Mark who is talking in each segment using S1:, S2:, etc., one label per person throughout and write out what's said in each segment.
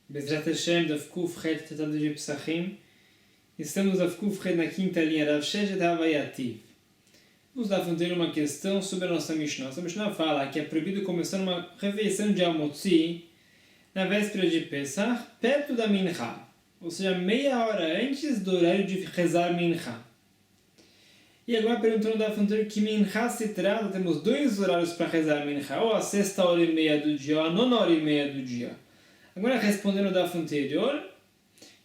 S1: Bezrat Hashem, Daf Kuf Chet, Tratado de Pesachim. Estamos Daf Kuf Chet na quinta linha, Rav Sheshet Havayativ. Vamos dar ter uma questão sobre a nossa Mishnah. Nossa Mishnah fala que é proibido começar uma refeição de Amotzi na véspera de Pesach, perto da Mincha, ou seja, meia hora antes do horário de rezar Mincha. E agora perguntando da Fonteira que Mincha se trata, temos dois horários para rezar Mincha, ou a 6h30 do dia, ou a 9h30 do dia. Agora respondendo da anterior,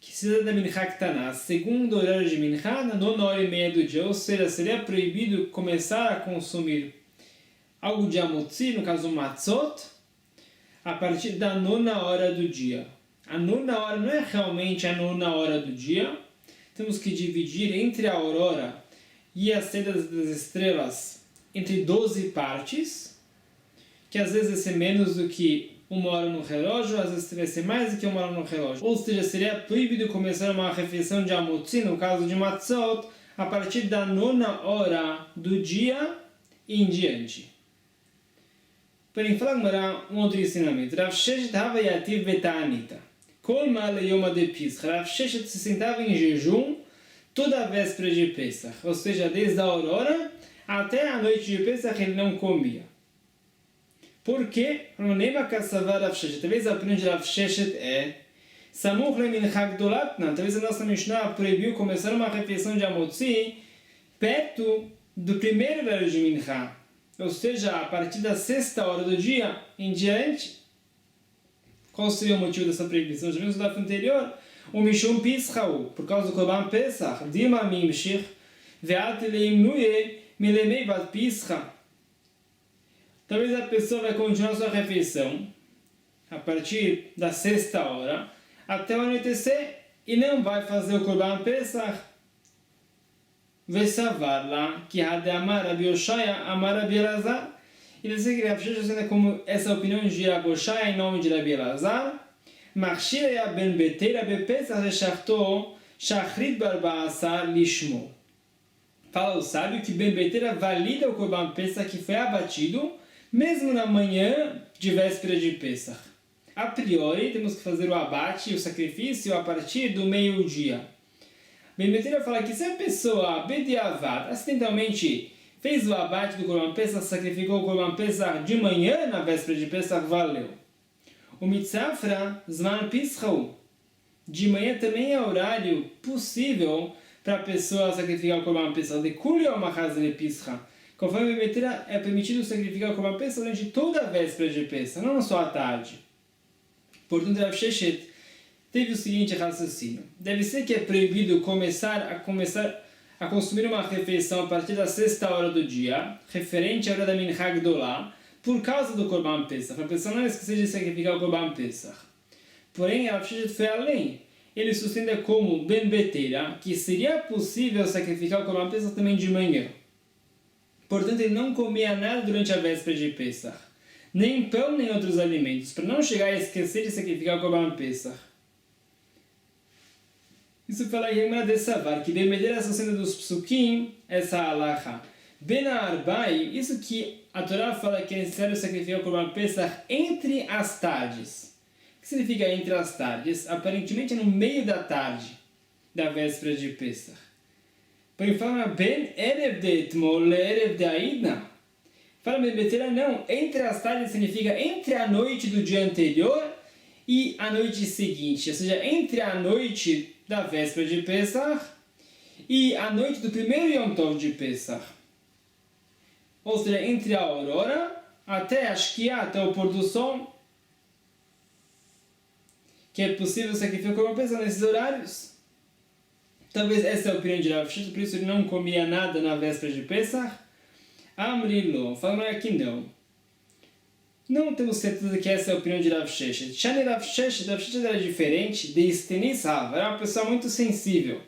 S1: que se trata da Mincha que está na segundo horário de Mincha, na 9h30 do dia, ou seja, seria proibido começar a consumir algo de Amotzi, no caso Matzot, a partir da 9h do dia. A 9h não é realmente a 9h do dia, temos que dividir entre a aurora e a saída das estrelas entre 12 partes, que às vezes vai ser menos do que 1 hora no relógio, às vezes vai ser mais do que 1 hora no relógio. Ou seja, seria proibido começar uma refeição de Amotzi, no caso de Matzot, a partir da 9h do dia e em diante. Porém, fala agora um outro ensinamento. Rav Sheshet Havayativ Beta'anita. Kol ma'ale yoma de Pesach. Rav Sheshet se sentava em jejum toda a véspera de Pesach. Ou seja, desde a aurora até a noite de Pesach ele não comia. Por quê? Talvez a opinião de Rav Sheshet é Samuch lemincha gdolatna. Talvez a nossa Mishnah proibiu começar uma refeição de Amotzi perto do primeiro horário de Mincha. Ou seja, a partir da 6h do dia em diante. Qual seria o motivo dessa proibição? Já vimos no daf anterior. O Mishum Pischau, por causa do Korban Pesach, Dima Mimshich, Ve'at leimnuye milemei bat Pischa. Talvez a pessoa vai continuar sua refeição a partir da 6h até o anoitecer e não vai fazer o Korban Pesach. Vesavar lá que Hade Amar Rabi Yoshaya Amar Rabi Elazar. E você que Rav Sheshet como essa opinião de Rabi Yoshaya em nome de Rabi Elazar. Machshiraya ben Beteira bepesach shachto shachrit barba'asar lishmo. Fala o sábio que Ben Beteira valida o Korban Pesach que foi abatido mesmo na manhã de véspera de Pesach. A priori, temos que fazer o abate e o sacrifício a partir do meio-dia. Ben Beteira fala que se a pessoa, bediavad, acidentalmente fez o abate do Korban Pesach, sacrificou o Korban Pesach de manhã na véspera de Pesach, valeu. O Mitzafra, Zman Pischau, de manhã também é horário possível para a pessoa sacrificar o Korban Pesach. De Kuli ou Machaz de Pischa. Conforme a Beteira, é permitido sacrificar o Korban Pesach durante toda a véspera de Pesach, não só à tarde. Portanto, Rav Sheshet teve o seguinte raciocínio. Deve ser que é proibido começar a consumir uma refeição a partir da 6h do dia, referente à hora da Mincha Gdolá, por causa do Korban Pesach. A pessoa não esquecer de sacrificar o Korban Pesach. Porém, Rav Sheshet foi além. Ele sustenta como Ben Beteira que seria possível sacrificar o Korban Pesach também de manhã. Portanto, ele não comia nada durante a véspera de Pesach. Nem pão, nem outros alimentos, para não chegar a esquecer de sacrificar o Korban Pesach. Isso fala em Gemara de Savar, que Ben Beteira sustenta dos Psukim, essa halakha. Ben Arbai, isso que a Torá fala que é necessário sacrificar o Korban Pesach entre as tardes. O que significa entre as tardes? Aparentemente é no meio da tarde da véspera de Pesach. Porém, fala Ben Erev de Etmol le Erev de Aidna. Fala Ben Beteira, não. Entre as tardes significa entre a noite do dia anterior e a noite seguinte. Ou seja, entre a noite da véspera de Pesach e a noite do primeiro Yom Tov de Pesach. Ou seja, entre a aurora até a Shkia, até o pôr do sol. Que é possível sacrificar como Pesach nesses horários. Talvez essa é a opinião de Rav Sheshet, por isso ele não comia nada na véspera de Pesach. Amrilo, falando aqui não. Não temos certeza que essa é a opinião de Rav Sheshet. Shani Rav Sheshet era diferente de Stenis Rav, era uma pessoa muito sensível.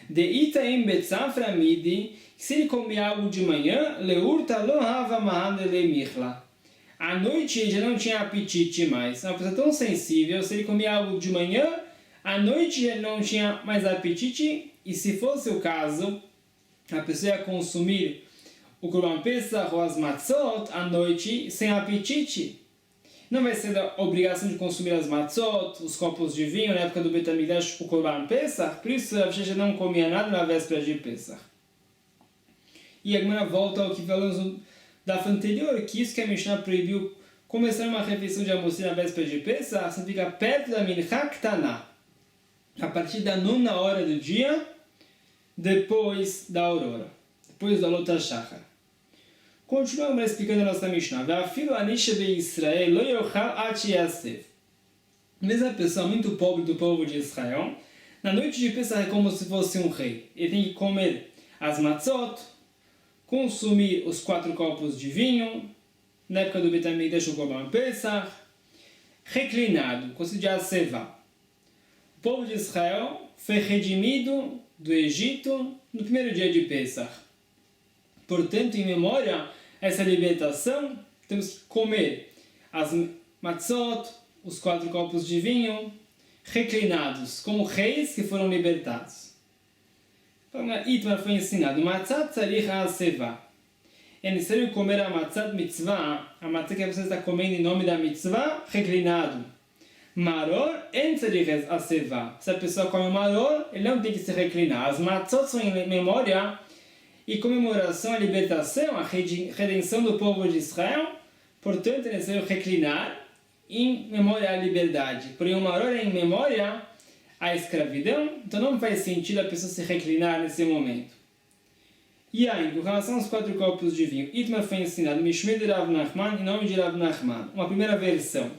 S1: De Itaim Betzafra Midi, que se ele comia algo de manhã, Leurta lo hava mahan lemichla. À noite ele já não tinha apetite mais. Uma pessoa tão sensível, se ele comia algo de manhã, à noite ele não tinha mais apetite, e se fosse o caso, a pessoa ia consumir o Korban Pesach ou as Matzot à noite sem apetite. Não vai ser da obrigação de consumir as matzot, os copos de vinho, na época do Bet HaMikdash, o Korban Pesach, por isso Rav Sheshet não comia nada na véspera de Pesach. E a Gemara volta ao que falamos da anterior, que isso que a Mishnah proibiu começar uma refeição de almoço na véspera de Pesach, significa perto da Mincha Ktaná, a partir da 9ª hora do dia, depois da aurora, depois do Alot HaShachar. Continuamos explicando a nossa Mishnah. Mesmo a pessoa muito pobre do povo de Israel, na noite de Pesach é como se fosse um rei. Ele tem que comer as matzot, consumir os 4 copos de vinho, na época do Bet HaMikdash o Korban Pesach, reclinado, considerado seva. O povo de Israel foi redimido do Egito no primeiro dia de Pesach. Portanto, em memória a essa libertação, temos que comer as matzot, os 4 copos de vinho, reclinados, como reis que foram libertados. Então, Itmar foi ensinado, matzat tzarich al-seva. É necessário comer a matzat mitzvah, a matzah que você está comendo em nome da mitzvah, reclinado. Maror en tzarich al-seva. Se a pessoa come maror, ele não tem que se reclinar. As matzot são em memória e comemoração à libertação, à redenção do povo de Israel. Portanto, é necessário reclinar em memória à liberdade. Porém, o maror é em memória à escravidão, então não faz sentido a pessoa se reclinar nesse momento. E ainda, com relação aos 4 copos de vinho, Itmar foi ensinado Mishmei de Rav Nachman, em nome de Rav Nachman. Uma primeira versão.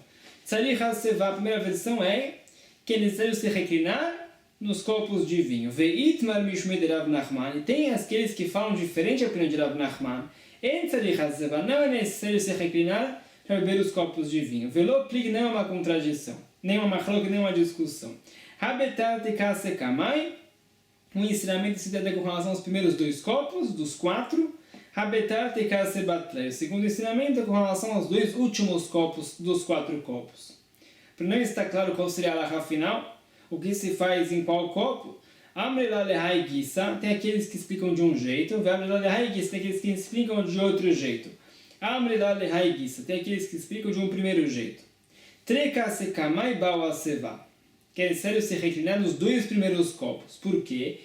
S1: Tzarich al-seva, a primeira versão é que é necessário se reclinar nos copos de vinho. Ve'itmar Mishmei de Rav Nachman. E tem aqueles que falam diferente da opinião de Rav Nachman. En tzarich al-seva, não é necessário se reclinar para beber os copos de vinho. Velo plig não é uma contradição, nem uma machlok, nem uma discussão. Habetar tekase kamai, um ensinamento se dá com relação aos primeiros 2 copos, dos 4. Habetar tekase batlei, o segundo ensinamento é com relação aos 2 últimos copos dos 4 copos. Para não estar claro qual seria a halakha final, o que se faz em qual copo, Amrela lehai gisa, tem aqueles que explicam de um jeito, Amrela lehai gisa, tem aqueles que explicam de outro jeito. Amrela lehai gisa, tem aqueles que explicam de um primeiro jeito. Trekase kamai bawa seva, que é necessário se reclinar nos 2 primeiros copos. Por quê?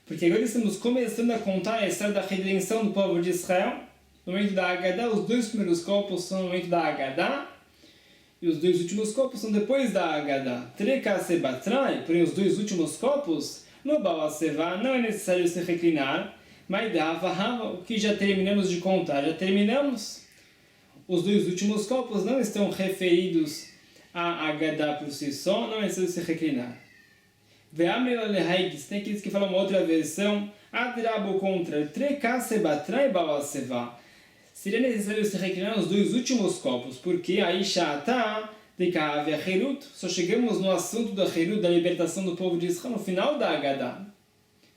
S1: Porque agora estamos começando a contar a história da redenção do povo de Israel. No momento da Haggadah, os 2 primeiros copos são no momento da Haggadah, e os 2 últimos copos são depois da Haggadah. Trekase batrai, porém os 2 últimos copos, no bawa seva, não é necessário se reclinar, mas o que já terminamos de contar, já terminamos. Os 2 últimos copos não estão referidos a Haggadah por si só, não é necessário se reclinar. Ve'amrela lehaigis, tem aqueles que falam uma outra versão, adrabo contra, trekase batrai bawa seva. Seria necessário se reclinar nos 2 últimos copos, porque aí sha'ata de ka'avia herut, só chegamos no assunto da herut, da libertação do povo de Israel, no final da Haggadah.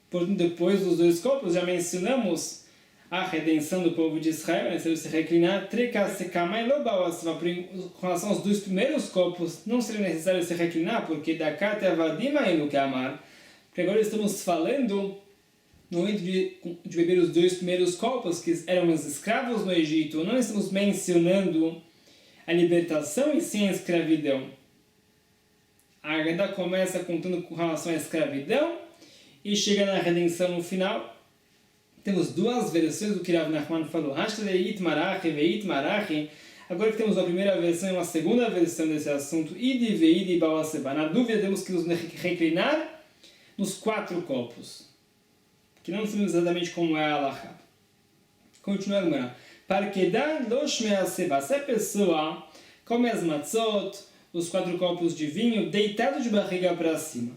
S1: Portanto, depois dos 2 copos, já mencionamos a redenção do povo de Israel, é necessário se reclinar, com relação aos 2 primeiros copos, não seria necessário se reclinar, porque da carta porque agora estamos falando no momento de beber os 2 primeiros copos, que eram os escravos no Egito, não estamos mencionando a libertação e sim a escravidão. A Haggadah começa contando com relação à escravidão e chega na redenção no final. Temos 2 versões do que Rav Nachman falou. Agora que temos a primeira versão e uma segunda versão desse assunto, Idi ve'idi bawa seva. Na dúvida, temos que nos reclinar nos 4 copos, que não sabemos exatamente como é a halakha. Continua agora. Parkedan lo shmea seva. Se a pessoa come as matzot, os 4 copos de vinho, deitado de barriga para cima,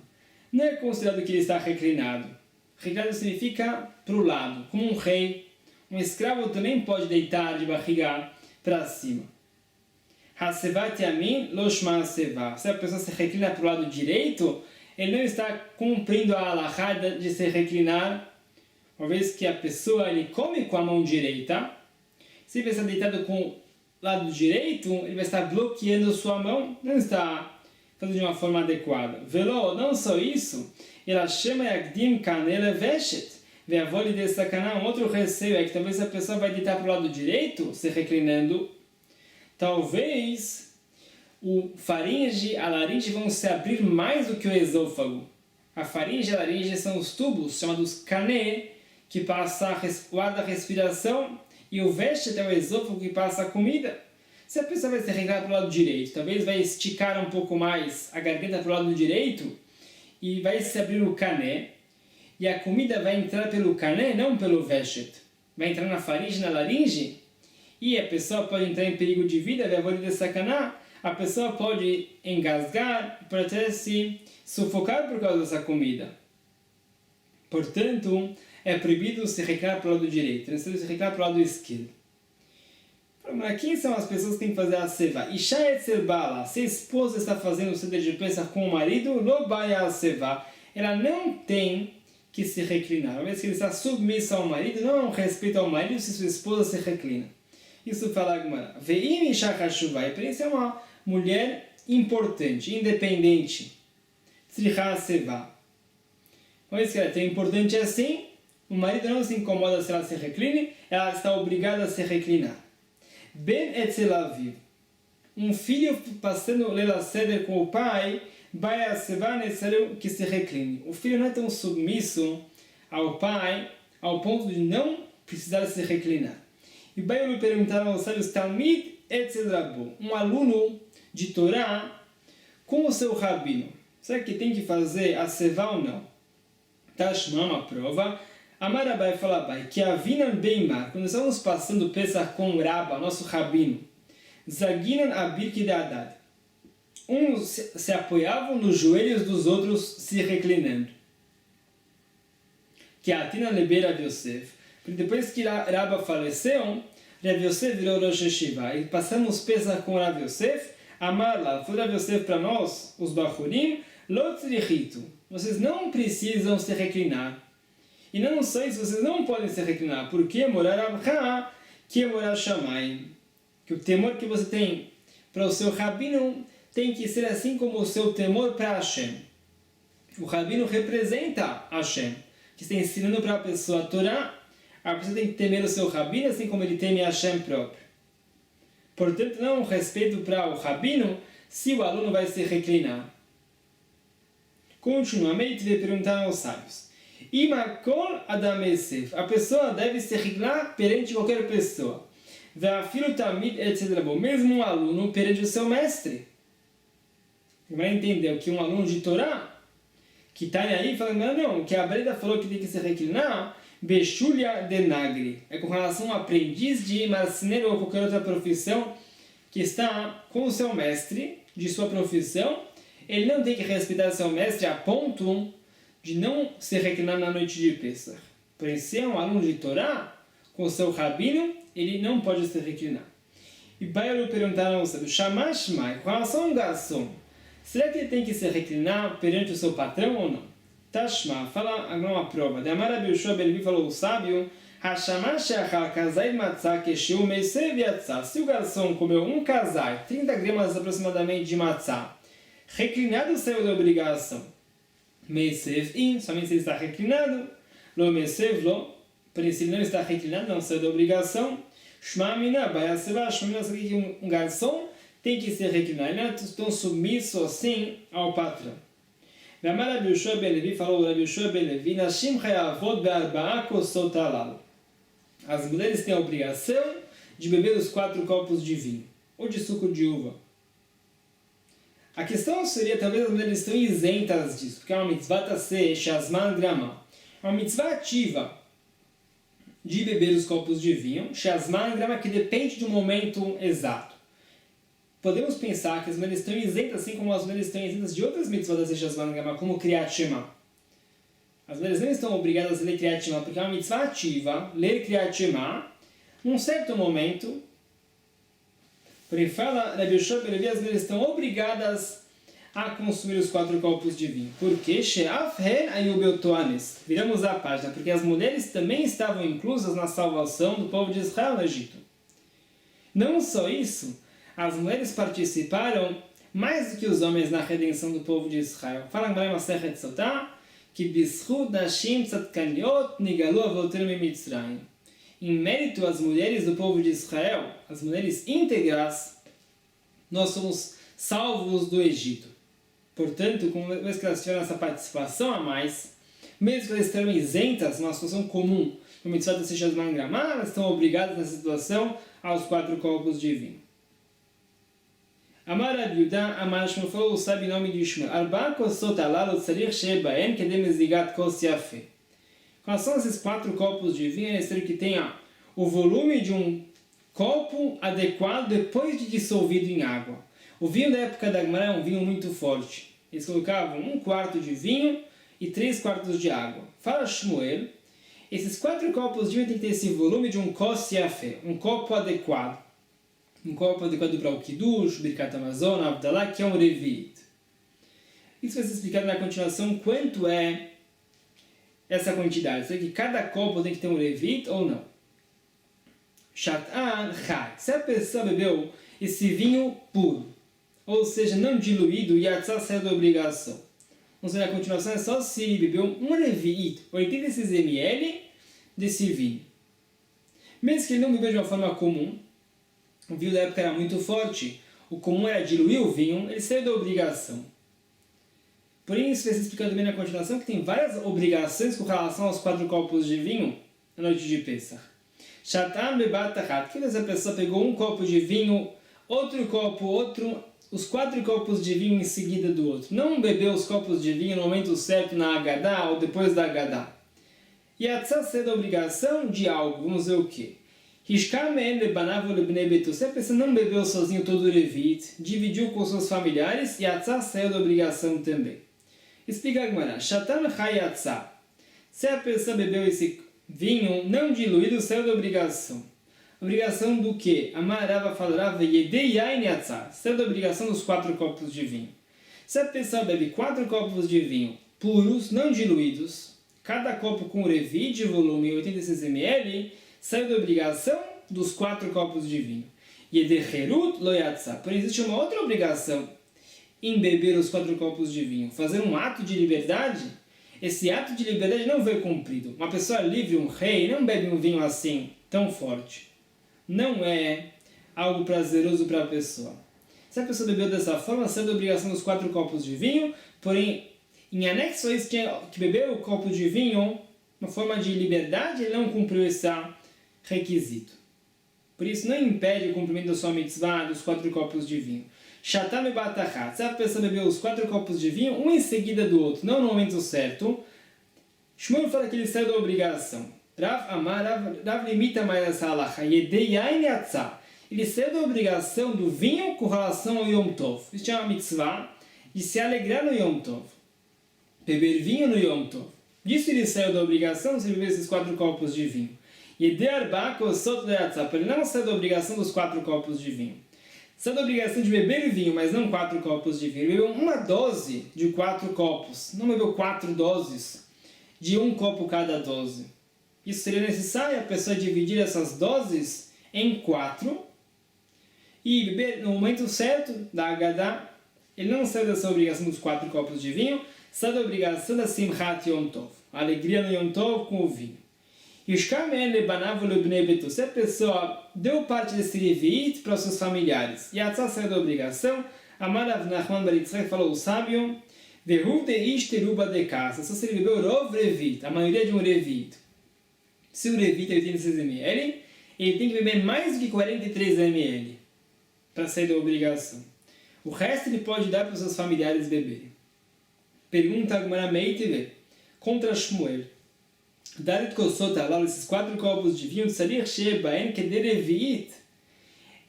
S1: não é considerado que ele está reclinado. Reclinado significa para o lado, como um rei. Um escravo também pode deitar de barriga para cima. Hasevat yamin lo shma seva. Se a pessoa se reclina para o lado direito, ele não está cumprindo a halakha de se reclinar, uma vez que a pessoa ele come com a mão direita. Se ele está deitado com o lado direito, ele vai estar bloqueando sua mão, não está fazendo de uma forma adequada. Velo, não só isso, ela chama Yagdim Kanele Veshet. Ve'avoli de sacaná, um outro receio é que talvez a pessoa vai deitar para o lado direito, se reclinando. Talvez o faringe e a laringe vão se abrir mais do que o esôfago. A faringe e a laringe são os tubos chamados cané, que passa o ar da respiração, e o vestet é o esôfago que passa a comida. Se a pessoa vai se reclinar para o lado direito, talvez vai esticar um pouco mais a garganta para o lado direito e vai se abrir o cané, e a comida vai entrar pelo cané, não pelo vestet. Vai entrar na faringe e na laringe, e a pessoa pode entrar em perigo de vida, a pessoa pode engasgar, pode até se sufocar por causa dessa comida. Portanto, é proibido se reclinar para o lado direito, necessário se reclinar para o lado esquerdo. Quem são as pessoas que têm que fazer a seva? Isha etzel bala, se a esposa está fazendo o seder de Pesach com o marido, lo baya a seva. Ela não tem que se reclinar. Uma vez que ele está submisso ao marido, não é um respeito ao marido se sua esposa se reclina. Isso fala a Gemara. Ve'im isha chashuvah, por isso é uma mulher importante, independente. Tzricha seva. Uma vez que ela é tão importante assim, o marido não se incomoda se ela se recline, ela está obrigada a se reclinar. Ben etzel aviv. Um filho passando lela seder com o pai, vai a seva necessário que se recline. O filho não é tão submisso ao pai, ao ponto de não precisar se reclinar. E vai me perguntar aos sábios, Talmid etzel Rabbo, um aluno de Torá com o seu rabino. Será que tem que fazer a seva ou não? Tashma, uma prova. Amar Abai fala Abai, que avinan beimar, quando estamos passando Pesach com o Rabba, nosso rabino, zaginan abir que Haddad. Uns se apoiavam nos joelhos dos outros se reclinando. Que atina leber Rav Yosef. Porque depois que Rabba faleceu, Rav Yosef virou Rosh Hashiva. E passamos Pesach com Rav Yosef. Amar lá, foi Rav Yosef para nós, os Bachurim, lo tzrichitu. Vocês não precisam se reclinar. E não só isso, vocês não podem se reclinar. Porque morar Abcha, que morar Shamayim. Que o temor que você tem para o seu rabino tem que ser assim como o seu temor para Hashem. O rabino representa Hashem, que está ensinando para a pessoa a Torá. A pessoa tem que temer o seu rabino assim como ele teme Hashem próprio. Portanto, não é um respeito para o rabino se o aluno vai se reclinar. Continuamente, vai perguntar aos sábios. Imakol Adam Yosef. A pessoa deve se reclinar perante qualquer pessoa. Ve'afilu Talmid etzel Rabbo. Mesmo um aluno perante o seu mestre. Vai entender que um aluno de Torá que está aí falando, não, que a Breda falou que tem que se reclinar, Beshulia de Nagri. É com relação ao aprendiz de marceneiro ou qualquer outra profissão que está com o seu mestre de sua profissão. Ele não tem que respeitar seu mestre a ponto de não se reclinar na noite de Pesach. Por isso, se é um aluno de Torá, com o seu rabino, ele não pode se reclinar. E Baio perguntar ao sábio, Shamash Mai, com relação a um garçom, será que ele tem que se reclinar perante o seu patrão ou não? Tashma, fala agora uma prova. De Amar Rabi Yoshua ben Levi falou o sábio, Hashamash Achal Kazai Matzah Keshiu Meisev Yatzah. Se o garçom comeu um kazai, 30 gramas aproximadamente de matzah, reclinado saiu da obrigação. Meisev in, somente se ele está reclinado. Lo Meisev lo, porém se ele não está reclinado, não saiu da obrigação. Shma Mina, Bayaseva, Shma Mina, sabe que um garçom tem que se reclinar. Ele não é tão submisso assim ao patrão. Amar Rabi Yoshua ben Levi falou, Rabi Yoshua ben Levi, Nashim chayavot be'arba'a kosot halal. As mulheres têm a obrigação de beber os 4 copos de vinho, ou de suco de uva. A questão seria, talvez as mulheres estão isentas disso, porque é uma mitzvah taseh, shazman grama. É uma mitzvah ativa de beber os copos de vinho, shazman grama, que depende do momento exato. Podemos pensar que as mulheres estão isentas, assim como as mulheres estão isentas de outras mitzvot da shazman grama, como Kriyat Shema. As mulheres não estão obrigadas a ler Kriyat Shema, porque é uma mitzvah ativa, ler Kriyat Shema, num certo momento. Porém, fala Rabi Yoshua ben Levi, as mulheres estão obrigadas a consumir os 4 copos de vinho. Por quê? Viramos a página, porque as mulheres também estavam inclusas na salvação do povo de Israel no Egito. Não só isso, as mulheres participaram mais do que os homens na redenção do povo de Israel. Fala em Masechet Sotá que Bishut Nashim Tzadkaniot Nigalu Avotem Mitzrayim. Em mérito às mulheres do povo de Israel, as mulheres íntegras, nós somos salvos do Egito. Portanto, como vez que elas tiveram essa participação a mais, mesmo que elas estejam isentas numa situação comum, no mitzvah de Seixas Mangramá, elas estão obrigadas nessa situação aos 4 copos de vinho. Amar Rabi Yehuda, Amar Shmuel, falou o sábio em nome de Shmuel, Arba kosot alalu tzarich shebaen kedem mezigat kos yafeh. Com relação a esses 4 copos de vinho, é necessário que tenha o volume de um copo adequado depois de dissolvido em água. O vinho da época da Gemara é um vinho muito forte. Eles colocavam 1/4 de vinho e 3/4 de água. Fala Shmuel, esses 4 copos de vinho tem que ter esse volume de um kos yafeh, um copo adequado. Um copo adequado para o Kiddush, Birkat Hamazon, Avdalah, que é um Revit. Isso vai ser explicado na continuação quanto é essa quantidade. Será que cada copo tem que ter um Revit ou não? Shat'an Chai. Se a pessoa bebeu esse vinho puro, ou seja, não diluído, Yatzah saiu da obrigação. Ou seja, a continuação é só se ele bebeu um Revit, 86 ml desse vinho. Mesmo que ele não bebeu de uma forma comum, o vinho da época era muito forte, o comum era diluir o vinho, ele saiu da obrigação. Porém, isso vai ser explicado também na continuação, que tem várias obrigações com relação aos 4 copos de vinho na noite de Pesach. Shatan bebat achat, que essa pessoa pegou um copo de vinho, outro copo, os 4 copos de vinho em seguida do outro. Não bebeu os copos de vinho no momento certo na Agadá ou depois da Agadá. E a tzah saiu da obrigação de algo, vamos ver o quê? Se a pessoa não bebeu sozinho todo o Revit, dividiu com seus familiares e a tzah saiu da obrigação também. Explica a Gemara. Shatan chayatzah. Se a pessoa bebeu esse vinho não diluído, saiu da obrigação. Obrigação do quê? Amarava falarava yedeyain yatzah. Saiu da obrigação dos 4 copos de vinho. Se a pessoa bebe 4 copos de vinho puros, não diluídos, cada copo com Revit de volume 86 ml, saiu da obrigação dos 4 copos de vinho. Yederherut lo yatzah. Porém, existe uma outra obrigação em beber os 4 copos de vinho. Fazer um ato de liberdade. Esse ato de liberdade não foi cumprido. Uma pessoa livre, um rei, não bebe um vinho assim, tão forte. Não é algo prazeroso para a pessoa. Se a pessoa bebeu dessa forma, saiu da obrigação dos 4 copos de vinho. Porém, em anexo a isso, que bebeu o copo de vinho, uma forma de liberdade, ele não cumpriu esse requisito. Por isso, não impede o cumprimento da sua mitzvah dos 4 copos de vinho. Shatam e batachat. Se a pessoa bebeu os 4 copos de vinho, um em seguida do outro, não no momento certo, Shmuel fala que ele saiu da obrigação. Rav limita mais essa halacha. Yedeyain yatzah. Ele saiu da obrigação do vinho com relação ao Yom Tov. Isso é uma mitzvah de se alegrar no Yom Tov. Beber vinho no Yom Tov. Disso ele saiu da obrigação se beber esses 4 copos de vinho. Ele não saiu da obrigação dos 4 copos de vinho. Saiu da obrigação de beber vinho, mas não 4 copos de vinho. Ele bebeu uma dose de 4 copos. Não bebeu 4 doses de 1 copo cada dose. Isso seria necessário a pessoa dividir essas doses em 4 e beber no momento certo da Agadá. Ele não saiu dessa obrigação dos 4 copos de vinho, saiu da obrigação da Simchat Yom Tov. A alegria no Yom Tov com o vinho. Se a pessoa deu parte desse Revit para os seus familiares e a tzah saiu da obrigação, Amarav Nachman Bar Yitzchak falou o sábio, só se ele bebeu Rov Revit, a maioria de um Revit. Se o Revit é 86 ml, ele tem que beber mais do que 43 ml para sair da obrigação. O resto ele pode dar para os seus familiares beberem. Pergunta Agmará Meiteve contra Shmuel. Darit Kosot Halal, esses 4 copos de vinho, Tzarich Shebaen Kederevit.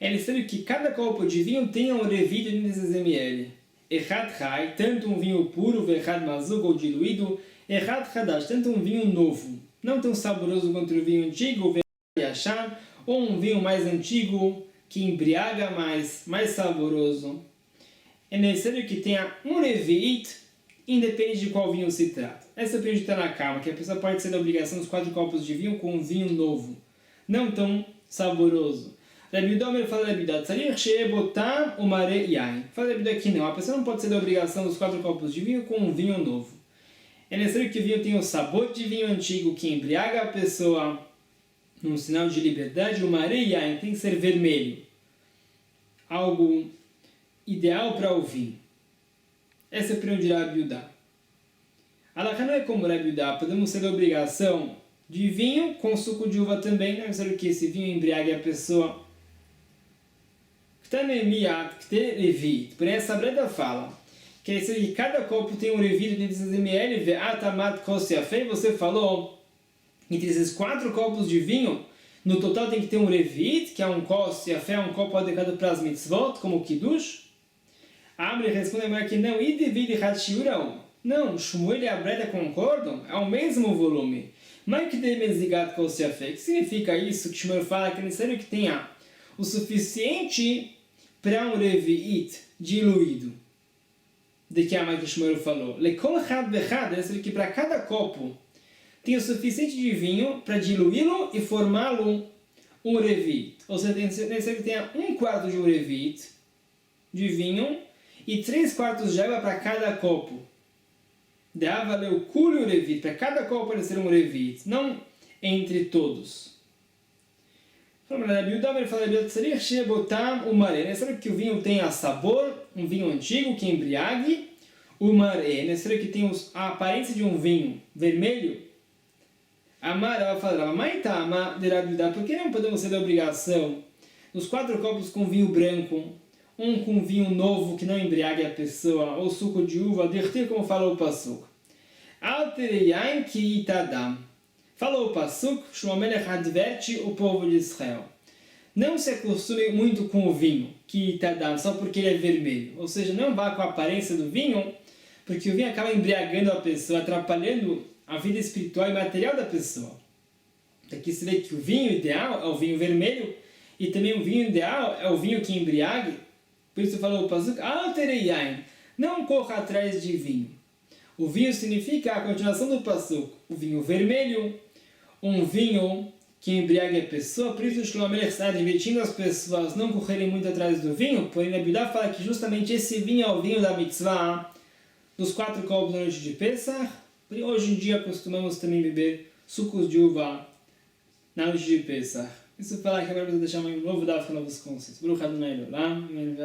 S1: Ele sabe que cada copo de vinho tem um Revit de 86 ml. Echad Chai, tanto um vinho puro, Vechad Mazug ou diluído, Echad Hadash, tanto um vinho novo, não tão saboroso quanto o vinho antigo, Vechad Yashan, ou um vinho mais antigo, que embriaga mais saboroso. É necessário que tenha um Revit, independente de qual vinho se trata. Essa é a primeira na calma, que a pessoa pode ser da obrigação dos 4 copos de vinho com um vinho novo, não tão saboroso. Rabi Yehuda fala Rabi Yehuda, tzarich she'ebotam umare yain. Fala Rabi Yehuda que não, a pessoa não pode ser da obrigação dos 4 copos de vinho com um vinho novo. É necessário que o vinho tenha o sabor de vinho antigo que embriaga a pessoa, num sinal de liberdade. O mareia tem que ser vermelho, algo ideal para o vinho. Essa é a opinião de Rabi Yudá. Alahá não é como Rabi Yudá, podemos ter a obrigação de vinho com suco de uva também, não é necessário que esse vinho embriague a pessoa. Porém, essa breda fala que é que cada copo tem um revir de 16 ml, você falou, entre esses 4 copos de vinho, no total tem que ter um revit, que é um kos yafé, um copo adequado para as mitzvot, como o kiddush. Amri responde que não, não, Shmuel e a Breda concordam, é o mesmo volume. Mas que que significa isso? Que Shmuel fala que é necessário que tenha o suficiente para um revit diluído. De que a mãe que Shmuel falou. É que para cada copo tem o suficiente de vinho para diluí-lo e formá-lo um revit. Ou seja, é necessário que tenha 1/4 de um revit de vinho e 3/4 de água para cada copo. Dava o culo e o revit. Para cada copo pode ser um revit, não entre todos. Ele fala é necessário que o vinho tenha sabor, um vinho antigo que embriague. O maré é necessário que tenha a aparência de um vinho vermelho. Amara falava, por que não podemos ter a obrigação dos 4 copos com vinho branco, um com vinho novo que não embriague a pessoa, ou suco de uva, derreter como falou o Pasuk. Altereyain ki itadam. Falou o Pasuk, Shlomo Melech adverte o povo de Israel. Não se acostume muito com o vinho, que itadam, só porque ele é vermelho. Ou seja, não vá com a aparência do vinho, porque o vinho acaba embriagando a pessoa, atrapalhando a vida espiritual e material da pessoa. Aqui se vê que o vinho ideal é o vinho vermelho, e também o vinho ideal é o vinho que embriague. Por isso falou o Pasuk, Altereyain, não corra atrás de vinho. O vinho significa a continuação do Pasuk, o vinho vermelho, um vinho que embriague a pessoa. Por isso o Shlomo Melech está advertindo as pessoas não correrem muito atrás do vinho, porém Rabi Yudá fala que justamente esse vinho é o vinho da mitzvah dos 4 copos na noite de Pesach. Hoje em dia costumamos também beber sucos de uva na noite de Pesach. Isso fala que agora vou deixar um novo daf com novos conceitos. Baruch Adonai Olam, amém.